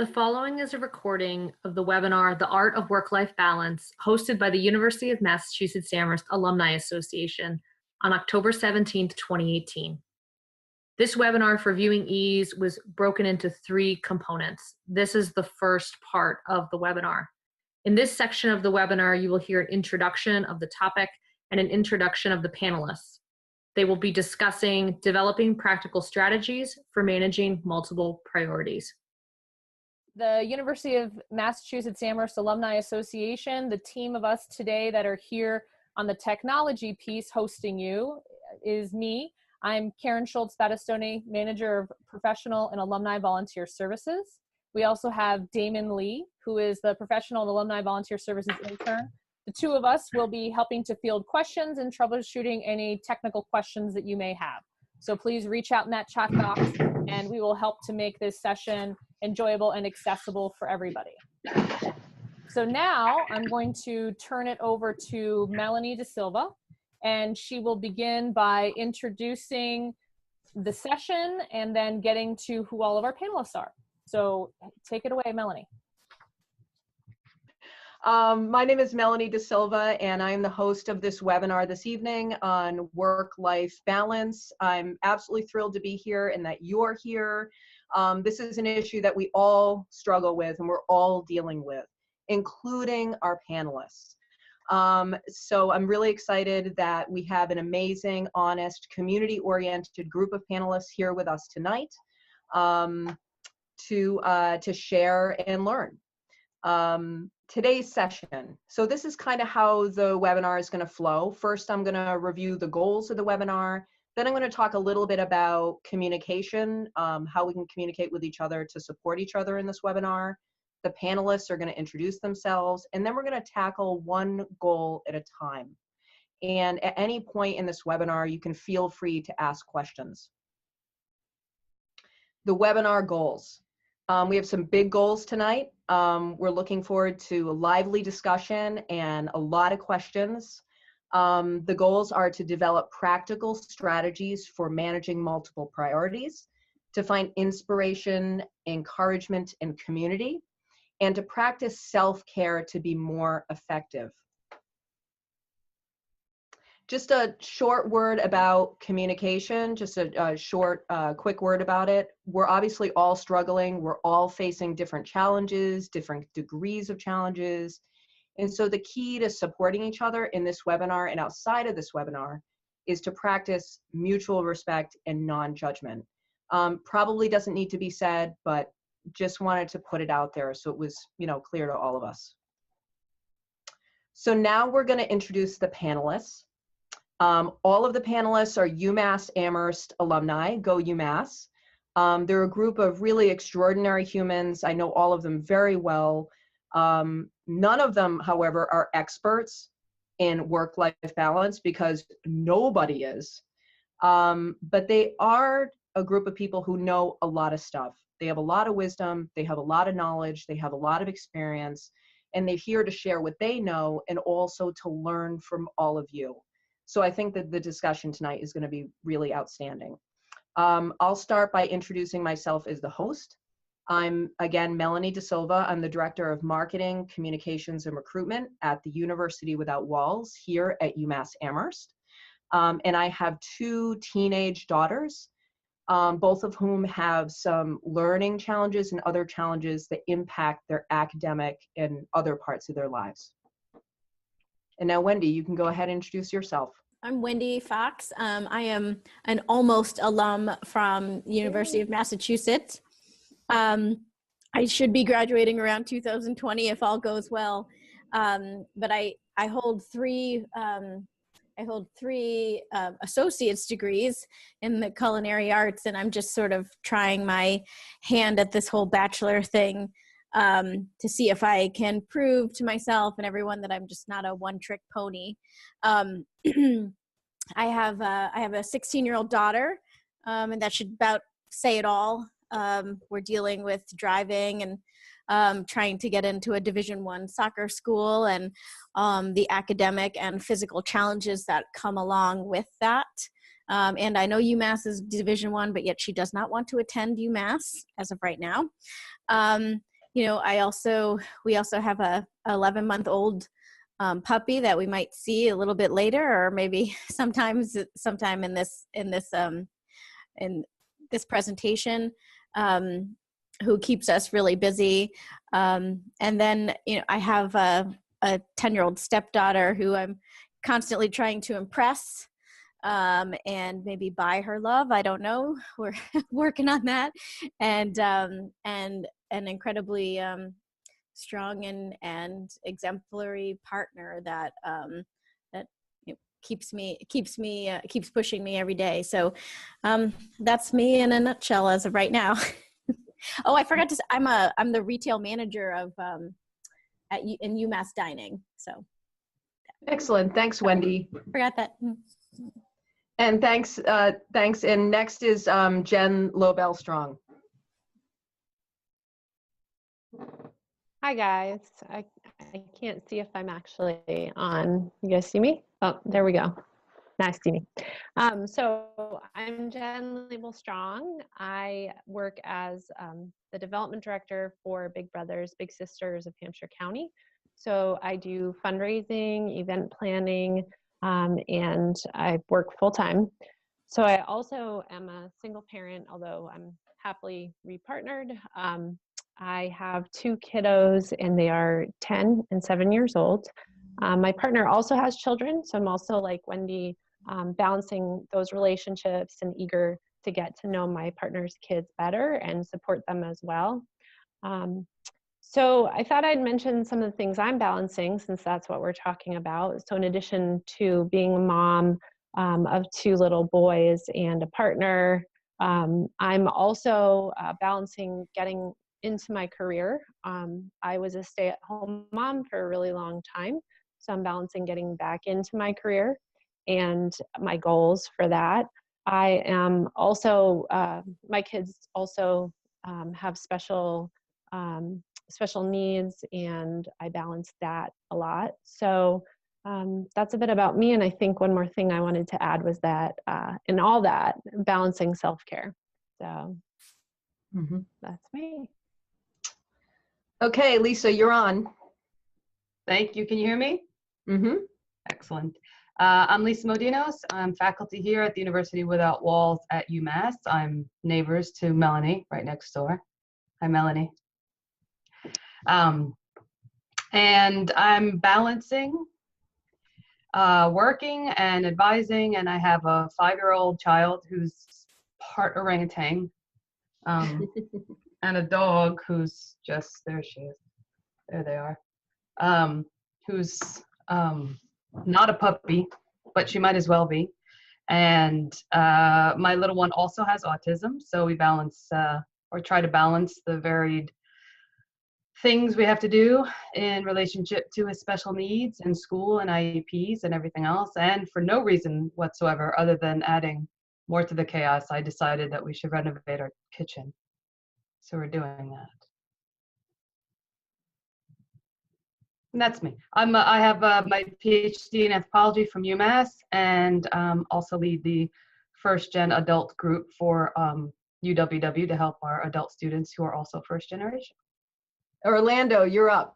The following is a recording of the webinar, The Art of Work-Life Balance, hosted by the University of Massachusetts Amherst Alumni Association on October 17, 2018. This webinar for viewing ease was broken into 3 components. This is the first part of the webinar. In this section of the webinar, you will hear an introduction of the topic and an introduction of the panelists. They will be discussing developing practical strategies for managing multiple priorities. The University of Massachusetts Amherst Alumni Association, the team of us today that are here on the technology piece hosting you is me. I'm Karen Schultz-Battistone, Manager of Professional and Alumni Volunteer Services. We also have Damon Lee, who is the Professional and Alumni Volunteer Services intern. The two of us will be helping to field questions and troubleshooting any technical questions that you may have. So please reach out in that chat box and we will help to make this session enjoyable and accessible for everybody. So now I'm going to turn it over to Melanie De Silva, and she will begin by introducing the session and then getting to who all of our panelists are. So take it away, Melanie. My name is Melanie De Silva, and I'm the host of this webinar this evening on work-life balance. I'm absolutely thrilled to be here and that you're here. This is an issue that we all struggle with and we're all dealing with, including our panelists. So I'm really excited that we have an amazing, honest, community-oriented group of panelists here with us tonight to share and learn. Today's session. So this is kind of how the webinar is going to flow. First, I'm going to review the goals of the webinar. Then I'm going to talk a little bit about communication, how we can communicate with each other to support each other in this webinar. The panelists are going to introduce themselves, and then we're going to tackle one goal at a time. And at any point in this webinar, you can feel free to ask questions. The webinar goals. We have some big goals tonight. We're looking forward to a lively discussion and a lot of questions. The goals are to develop practical strategies for managing multiple priorities, to find inspiration, encouragement, and community, and to practice self-care to be more effective. Just a short word about communication, just a short, quick word about it. We're obviously all struggling. We're all facing different challenges, different degrees of challenges. And so the key to supporting each other in this webinar and outside of this webinar is to practice mutual respect and non-judgment. Probably doesn't need to be said, but just wanted to put it out there so it was, clear to all of us. So now we're going to introduce the panelists. All of the panelists are UMass Amherst alumni, go UMass. They're a group of really extraordinary humans. I know all of them very well. None of them, however, are experts in work-life balance because nobody is. But they are a group of people who know a lot of stuff. They have a lot of wisdom, they have a lot of knowledge, they have a lot of experience, and they're here to share what they know and also to learn from all of you. So I think that the discussion tonight is going to be really outstanding. I'll start by introducing myself as the host. I'm, again, Melanie De Silva. I'm the Director of Marketing, Communications, and Recruitment at the University Without Walls here at UMass Amherst. And I have 2 teenage daughters, both of whom have some learning challenges and other challenges that impact their academic and other parts of their lives. And now, Wendy, you can go ahead and introduce yourself. I'm Wendy Fox. I am an almost alum from the University of Massachusetts. I should be graduating around 2020 if all goes well. But I hold three associate's degrees in the culinary arts, and I'm just sort of trying my hand at this whole bachelor thing to see if I can prove to myself and everyone that I'm just not a one-trick pony. I have a 16-year-old daughter, and that should about say it all. We're dealing with driving and trying to get into a Division I soccer school and the academic and physical challenges that come along with that. And I know UMass is Division I, but yet she does not want to attend UMass as of right now. you know, we also have a 11-month-old puppy that we might see a little bit later, or maybe sometime in this presentation, who keeps us really busy. And then, you know, I have a 10-year-old stepdaughter who I'm constantly trying to impress, and maybe buy her love. I don't know. We're working on that. And an incredibly strong and exemplary partner that you know, keeps pushing me every day. So that's me in a nutshell as of right now. Oh, I forgot to say, I'm the retail manager of in UMass Dining. So Excellent. Thanks, Wendy. forgot that. And thanks. And next is Jen Lobell Strong. Hi guys, I can't see if I'm actually on. You guys see me? Oh, there we go. Nice to see me. So I'm Jen Lobell Strong. I work as the development director for Big Brothers Big Sisters of Hampshire County. So I do fundraising, event planning, and I work full-time. So I also am a single parent, although I'm happily repartnered. I have 2 kiddos, and they are 10 and 7 years old. My partner also has children, so I'm also, like Wendy, balancing those relationships and eager to get to know my partner's kids better and support them as well. So I thought I'd mention some of the things I'm balancing, since that's what we're talking about. So in addition to being a mom of 2 little boys and a partner, I'm also balancing getting into my career. I was a stay-at-home mom for a really long time, so I'm balancing getting back into my career and my goals for that. I am also, my kids also have special needs, and I balance that a lot. So that's a bit about me. And I think one more thing I wanted to add was that in all that, balancing self-care. So that's me. Okay, Lisa, you're on. Thank you. Can you hear me? Mm-hmm. Excellent. I'm Lisa Modinos. I'm faculty here at the University Without Walls at UMass. I'm neighbors to Melanie right next door. Hi, Melanie. And I'm balancing working and advising, and I have a 5-year-old child who's part orangutan, and a dog who's just, there she is. There they are. Who's not a puppy, but she might as well be. And my little one also has autism, so we balance or try to balance the varied things we have to do in relationship to his special needs in school and IEPs and everything else. And for no reason whatsoever other than adding more to the chaos, I decided that we should renovate our kitchen. So we're doing that. And that's me. I have my PhD in anthropology from UMass, and also lead the first gen adult group for UWW to help our adult students who are also first generation. Orlando, you're up.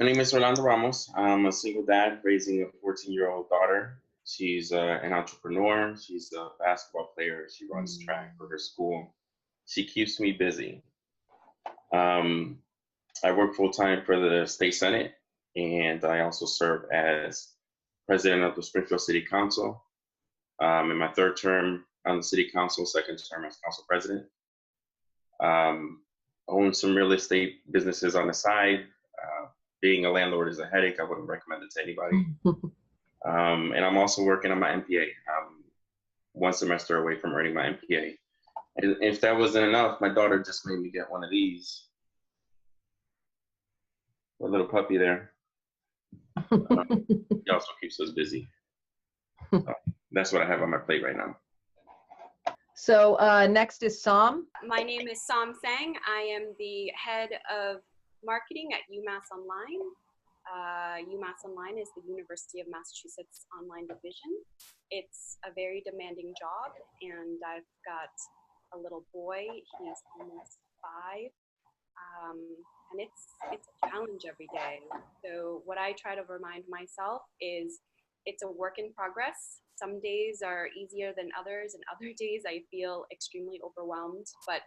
My name is Rolando Ramos. I'm a single dad raising a 14-year-old daughter. She's an entrepreneur. She's a basketball player. She runs track for her school. She keeps me busy. I work full-time for the state senate, and I also serve as president of the Springfield City Council. In my 3rd term on the city council, 2nd term as council president. Own some real estate businesses on the side. Being a landlord is a headache. I wouldn't recommend it to anybody. And I'm also working on my MPA. I'm 1 semester away from earning my MPA. And if that wasn't enough, my daughter just made me get one of these. A little puppy there. He also keeps us busy. So that's what I have on my plate right now. So next is Sam. My name is Sam Sang. I am the head of marketing at UMass Online. UMass Online is the University of Massachusetts online division. It's a very demanding job, and I've got a little boy. He's almost 5. And it's a challenge every day. So what I try to remind myself is it's a work in progress. Some days are easier than others, and other days I feel extremely overwhelmed. But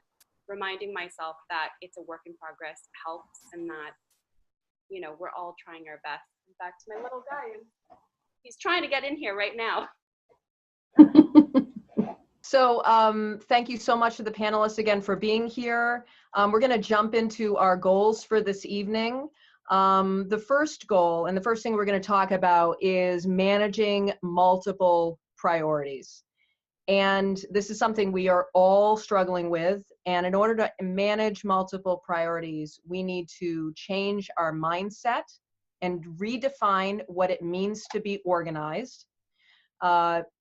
reminding myself that it's a work in progress helps, and that, you know, we're all trying our best. In fact, my little guy, he's trying to get in here right now. So thank you so much to the panelists again for being here. We're going to jump into our goals for this evening. The first goal and the first thing we're going to talk about is managing multiple priorities. And this is something we are all struggling with. And in order to manage multiple priorities, we need to change our mindset and redefine what it means to be organized.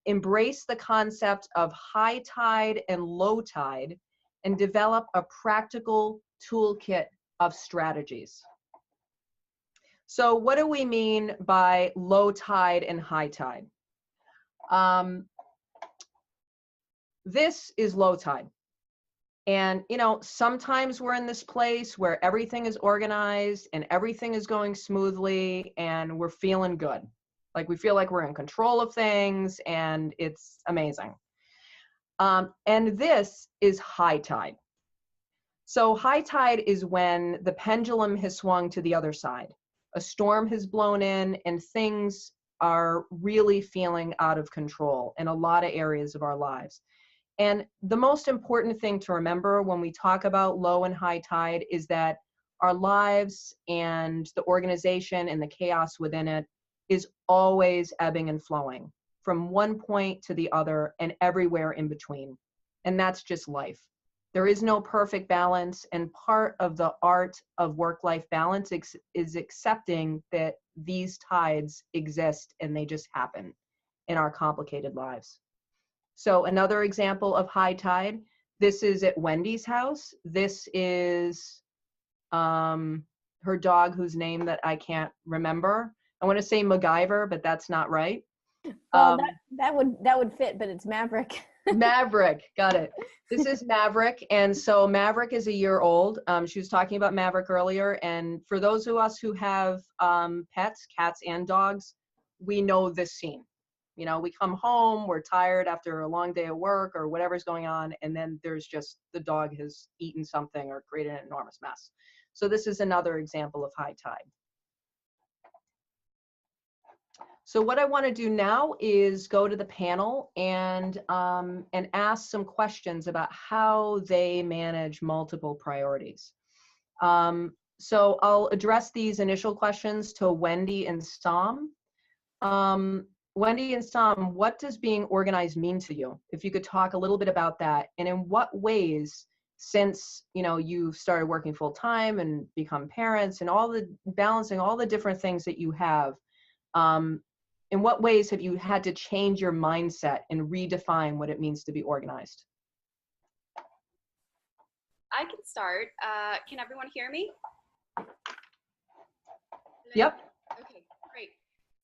Embrace the concept of high tide and low tide, and develop a practical toolkit of strategies. So what do we mean by low tide and high tide? This is low tide. And, you know, sometimes we're in this place where everything is organized and everything is going smoothly and we're feeling good. Like we feel like we're in control of things and it's amazing. And this is high tide. So high tide is when the pendulum has swung to the other side. A storm has blown in and things are really feeling out of control in a lot of areas of our lives. And the most important thing to remember when we talk about low and high tide is that our lives and the organization and the chaos within it is always ebbing and flowing from one point to the other and everywhere in between. And that's just life. There is no perfect balance, and part of the art of work-life balance is accepting that these tides exist and they just happen in our complicated lives. So another example of high tide, this is at Wendy's house. This is her dog whose name that I can't remember. I want to say MacGyver, but that's not right. Well, that would fit, but it's Maverick. Maverick, got it. This is Maverick, and so Maverick is a year old. She was talking about Maverick earlier, and for those of us who have pets, cats and dogs, we know this scene. You know, we come home, we're tired after a long day of work or whatever's going on, and then there's just the dog has eaten something or created an enormous mess. So this is another example of high tide. So what I want to do now is go to the panel and ask some questions about how they manage multiple priorities. So I'll address these initial questions to Wendy and Sam. Wendy and Sam, what does being organized mean to you? If you could talk a little bit about that, and in what ways, since you've started working full time and become parents and balancing all the different things that you have, in what ways have you had to change your mindset and redefine what it means to be organized? I can start. Can everyone hear me? Yep. Okay, great.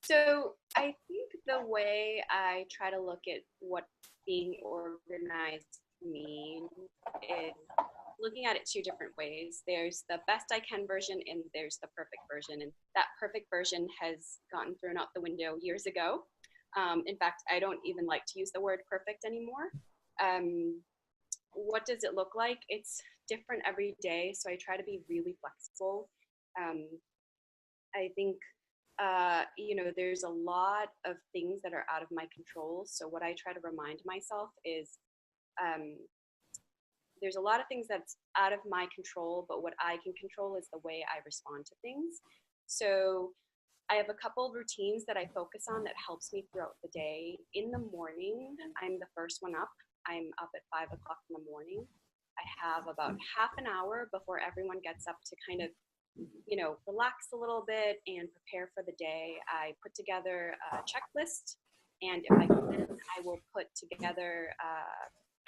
So I think the way I try to look at what being organized means is looking at it 2 different ways. There's the best I can version and there's the perfect version. And that perfect version has gotten thrown out the window years ago. In fact, I don't even like to use the word perfect anymore. What does it look like? It's different every day, so I try to be really flexible. I think, there's a lot of things that are out of my control. So what I try to remind myself is there's a lot of things that's out of my control, but what I can control is the way I respond to things. So I have a couple routines that I focus on that helps me throughout the day. In the morning, I'm the first one up. I'm up at 5 o'clock in the morning. I have about half an hour before everyone gets up to kind of, relax a little bit and prepare for the day. I put together a checklist, and if I can, I will put together,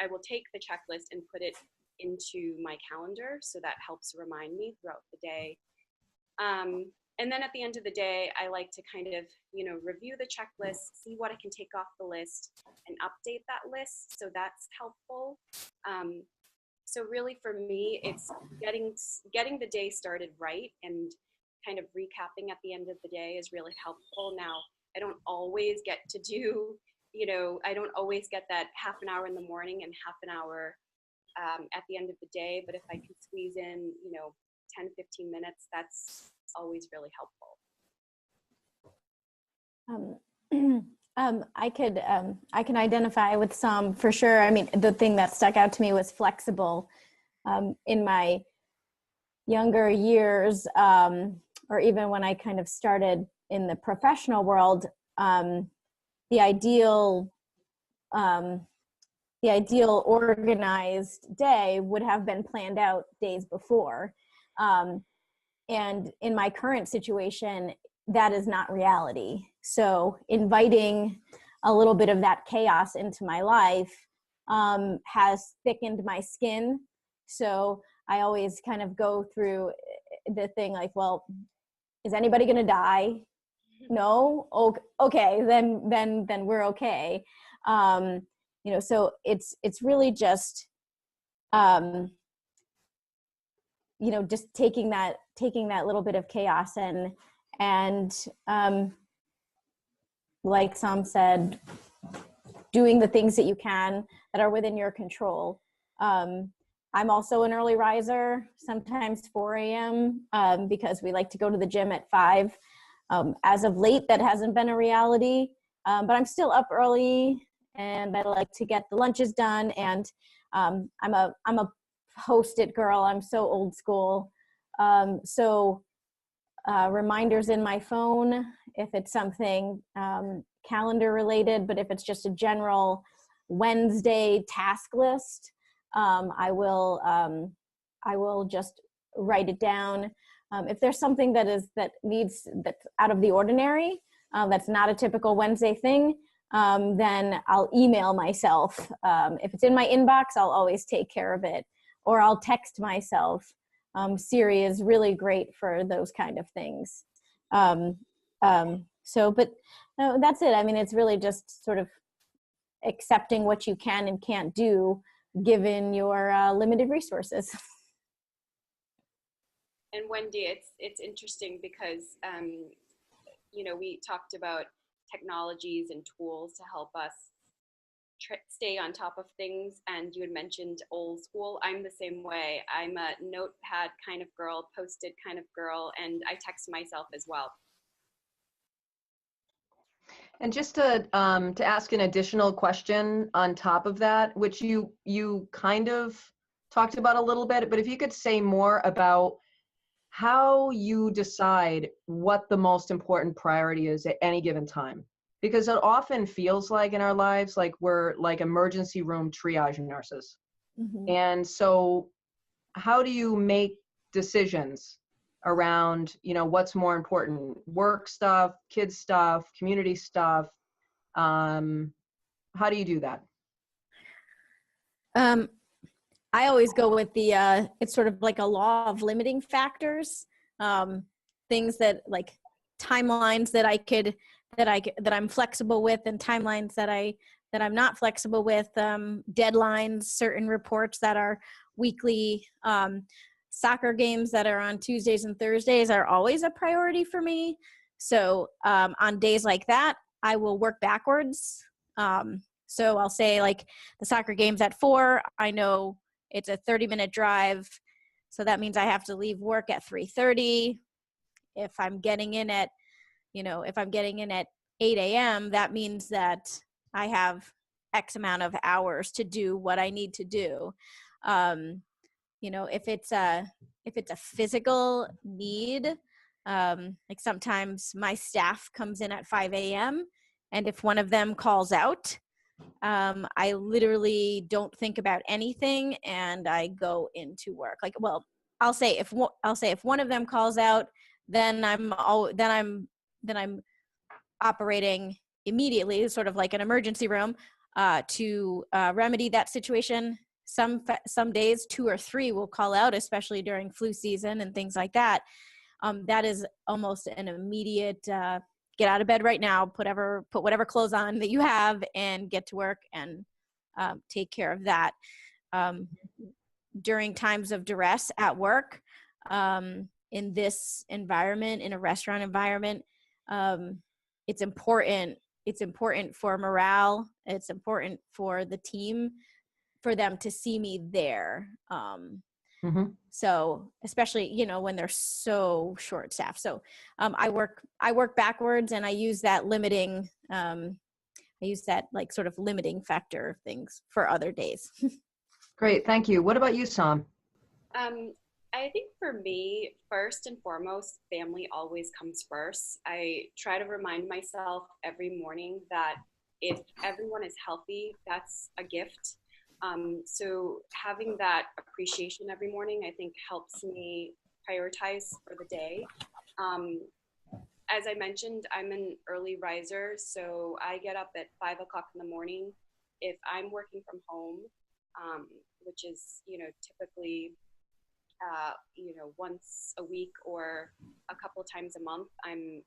I will take the checklist and put it into my calendar, so that helps remind me throughout the day. And then at the end of the day, I like to kind of, review the checklist, see what I can take off the list and update that list. So that's helpful. So really for me, it's getting the day started right and kind of recapping at the end of the day is really helpful. Now, I don't always get to do, I don't always get that half an hour in the morning and half an hour at the end of the day. But if I can squeeze in, 10, 15 minutes, that's always really helpful. I can identify with some for sure. I mean, the thing that stuck out to me was flexible. In my younger years, or even when I kind of started in the professional world, the ideal organized day would have been planned out days before. And in my current situation, that is not reality. So inviting a little bit of that chaos into my life has thickened my skin. So I always kind of go through the thing like, well, is anybody going to die? No? Okay, then we're okay. So it's really just, just taking that little bit of chaos and like Sam said, doing the things that you can that are within your control. I'm also an early riser, sometimes 4 a.m. Because we like to go to the gym at 5. As of late, that hasn't been a reality, but I'm still up early and I like to get the lunches done. And I'm a Post-it girl. I'm so old school. So reminders in my phone, if it's something calendar related, but if it's just a general Wednesday task list, I will just write it down. If there's something that's out of the ordinary, that's not a typical Wednesday thing, then I'll email myself. If it's in my inbox, I'll always take care of it, or I'll text myself. Siri is really great for those kind of things. But no, that's it. I mean, it's really just sort of accepting what you can and can't do given your limited resources. And Wendy, it's interesting because, we talked about technologies and tools to help us stay on top of things. And you had mentioned old school. I'm the same way. I'm a notepad kind of girl, Post-it kind of girl, and I text myself as well. And just to ask an additional question on top of that, which you kind of talked about a little bit, but if you could say more about how you decide what the most important priority is at any given time. Because it often feels like in our lives, like we're like emergency room triage nurses. Mm-hmm. And so how do you make decisions around, what's more important, work stuff, kids stuff, community stuff? How do you do that? I always go with it's sort of like a law of limiting factors, things that like timelines that I'm flexible with, and timelines that I'm not flexible with, deadlines, certain reports that are weekly, soccer games that are on Tuesdays and Thursdays are always a priority for me. So on days like that, I will work backwards. So I'll say like the soccer game's at 4, I know it's a 30-minute drive. So that means I have to leave work at 3:30. If I'm getting in at 8 a.m., that means that I have X amount of hours to do what I need to do. If it's a physical need, like sometimes my staff comes in at 5 a.m. and if one of them calls out, I literally don't think about anything and I go into work. Like, well, I'll say if one of them calls out, then I'm operating immediately, sort of like an emergency room, to remedy that situation. Some days 2 or 3 will call out, especially during flu season and things like that. that is almost an immediate, get out of bed right now, put whatever clothes on that you have and get to work and take care of that. During times of duress at work, in this environment, in a restaurant environment, it's important for morale. It's important for the team, for them to see me there. So especially, when they're so short staffed. So I work backwards, and I use that like sort of limiting factor things for other days. Great, thank you. What about you, Sam? I think for me, first and foremost, family always comes first. I try to remind myself every morning that if everyone is healthy, that's a gift. So having that appreciation every morning, I think, helps me prioritize for the day. As I mentioned, I'm an early riser, so I get up at 5 o'clock in the morning. If I'm working from home, which is, typically, once a week or a couple times a month, I'm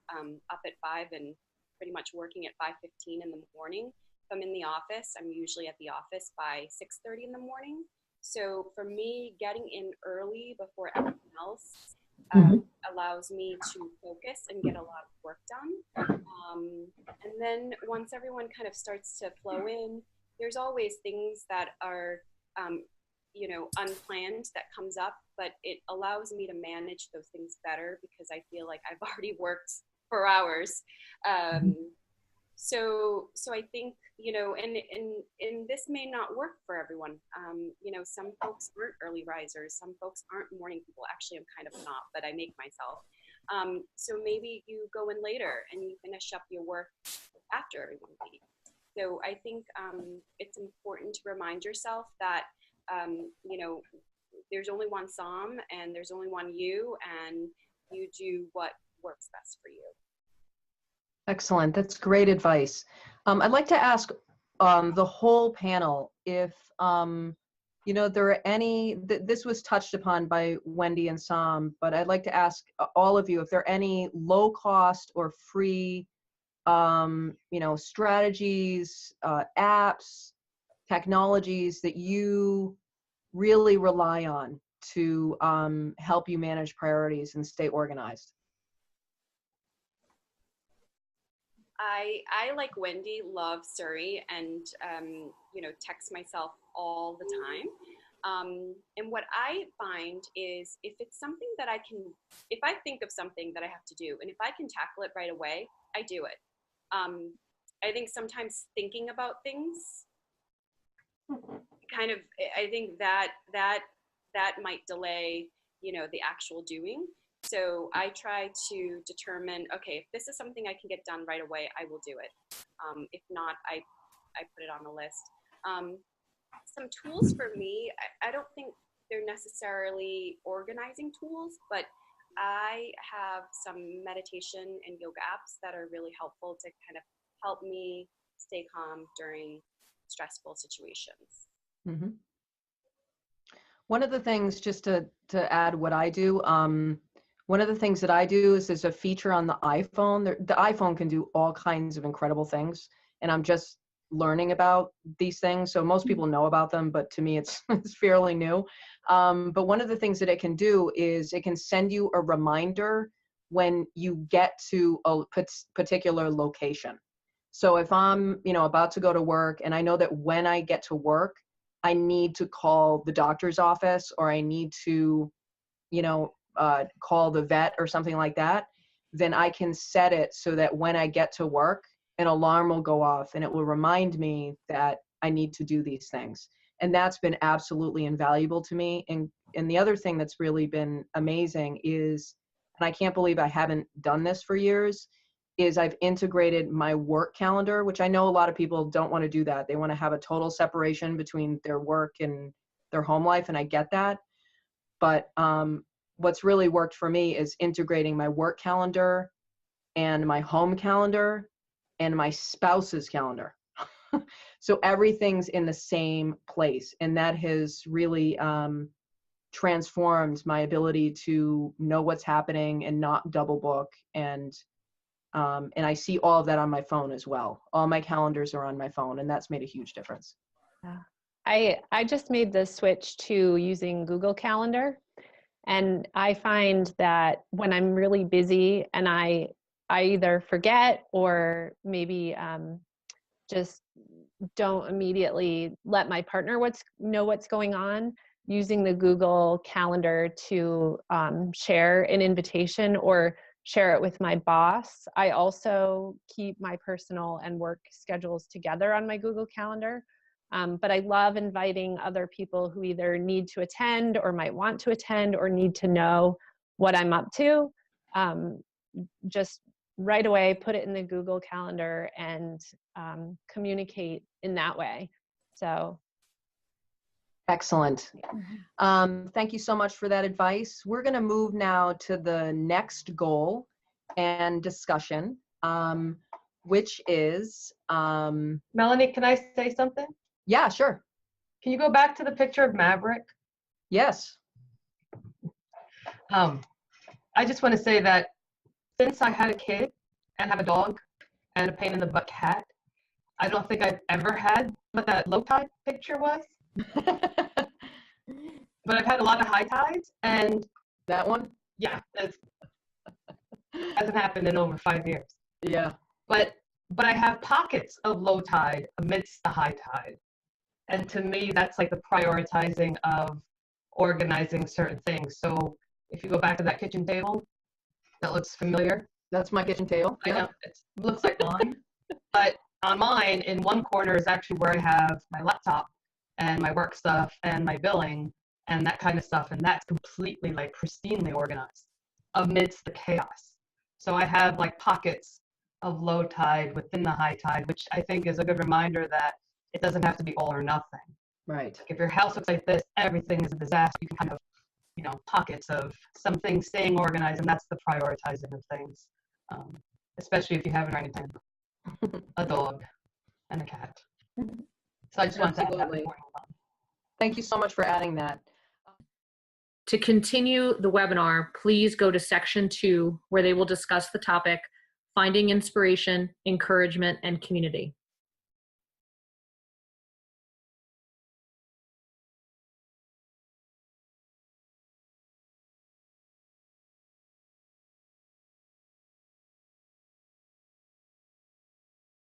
up at 5 and pretty much working at 5:15 in the morning. If I'm in the office, I'm usually at the office by 6:30 in the morning. So for me, getting in early before everyone else allows me to focus and get a lot of work done. And then once everyone kind of starts to flow in, there's always things that are, unplanned that comes up, but it allows me to manage those things better because I feel like I've already worked for hours. So I think, and this may not work for everyone. Some folks aren't early risers. Some folks aren't morning people. Actually, I'm kind of not, but I make myself. So maybe you go in later and you finish up your work after everyone leaves. So I think it's important to remind yourself that, there's only one Psalm and there's only one you, and you do what works best for you. Excellent. That's great advice. I'd like to ask the whole panel if, there are any, this was touched upon by Wendy and Sam, but I'd like to ask all of you if there are any low cost or free, strategies, apps, technologies that you really rely on to help you manage priorities and stay organized. I like Wendy, love Surrey, and text myself all the time. And what I find is if it's something that if I think of something that I have to do, and if I can tackle it right away, I do it. I think sometimes thinking about things I think that might delay, the actual doing. So I try to determine, okay, if this is something I can get done right away, I will do it. If not, I put it on the list. Some tools for me, I don't think they're necessarily organizing tools, but I have some meditation and yoga apps that are really helpful to kind of help me stay calm during stressful situations. Mm-hmm. One of the things, just to add what I do, one of the things that I do is there's a feature on the iPhone. The iPhone can do all kinds of incredible things, and I'm just learning about these things. So most people know about them, but to me it's fairly new. But one of the things that it can do is it can send you a reminder when you get to a particular location. So if I'm, about to go to work and I know that when I get to work, I need to call the doctor's office or I need to, call the vet or something like that, then I can set it so that when I get to work, an alarm will go off and it will remind me that I need to do these things. And that's been absolutely invaluable to me. And the other thing that's really been amazing is, and I can't believe I haven't done this for years, is I've integrated my work calendar, which I know a lot of people don't want to do that. They want to have a total separation between their work and their home life, and I get that. But what's really worked for me is integrating my work calendar and my home calendar and my spouse's calendar. So everything's in the same place. And that has really transformed my ability to know what's happening and not double book. And I see all of that on my phone as well. All my calendars are on my phone, and that's made a huge difference. I just made the switch to using Google Calendar, and I find that when I'm really busy and I either forget or maybe just don't immediately let my partner know what's going on, using the Google Calendar to share an invitation or share it with my boss. I also keep my personal and work schedules together on my Google Calendar. But I love inviting other people who either need to attend or might want to attend or need to know what I'm up to. Just right away, put it in the Google Calendar and communicate in that way. So. Excellent. Thank you so much for that advice. We're going to move now to the next goal and discussion, which is... Melanie, can I say something? Yeah, sure. Can you go back to the picture of Maverick? Yes. I just want to say that since I had a kid and have a dog and a pain in the butt cat, I don't think I've ever had what that low tide picture was. But I've had a lot of high tides, and that one? Yeah, it hasn't happened in over 5 years. Yeah. But I have pockets of low tide amidst the high tide. And to me, that's like the prioritizing of organizing certain things. So if you go back to that kitchen table, that looks familiar. That's my kitchen table. I know, it looks like mine. But on mine, in one corner is actually where I have my laptop and my work stuff and my billing and that kind of stuff. And that's completely like pristinely organized amidst the chaos. So I have like pockets of low tide within the high tide, which I think is a good reminder that it doesn't have to be all or nothing. Right. Like if your house looks like this, everything is a disaster. You can kind of, pockets of some things staying organized, and that's the prioritizing of things, especially if you have an orangutan, a dog, and a cat. So I just want to add that before we move on. Thank you so much for adding that. To continue the webinar, please go to section 2, where they will discuss the topic, finding inspiration, encouragement, and community.